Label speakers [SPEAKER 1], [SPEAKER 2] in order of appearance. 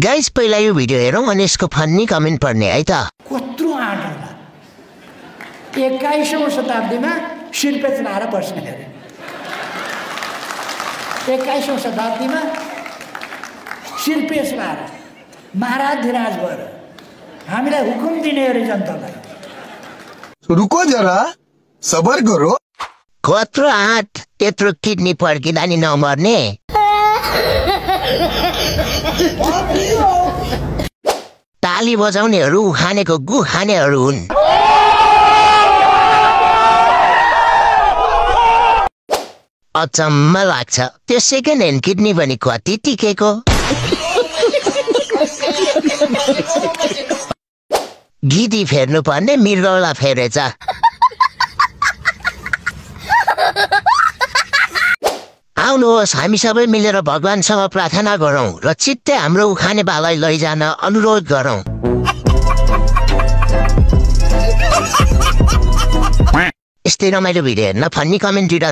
[SPEAKER 1] Guys पहिला यो video हेरौँ अनि यसको फन्नी कमेन्ट पढ्ने है त।
[SPEAKER 2] कत्रो आँट होला 21औं शताब्दीमा शिरपेच लाएर बस्ने अरे 21औं शताब्दीमा शिरपेच लाएर महाराजधिराज भएर हामीलाई हुकुम दिने अरे जनतालाई।
[SPEAKER 3] रुको जरा सबर करो।
[SPEAKER 1] कत्रो आँट त्यत्रो किडनी पड्किँदा नि नमर्ने। ताली बजाउनेहरू खानेको गु खानेहरू हुन्। अचम्म लाग्छ त्यो सेकेन्ड ह्यान्ड किडनी पनि कति टिकेको। गिदी फेर्नु पर्ने मृगौला फेरेछ। आउनुहोस् हामी सबै मिलेर भगवानसँग प्रार्थना गरौँ र चित्तै हाम्रो उखाने बालाई लैजान अनुरोध गरौँ। यस्तै रमाइलो भिडियो हेर्न फन्नी कमेन्ट दिँदा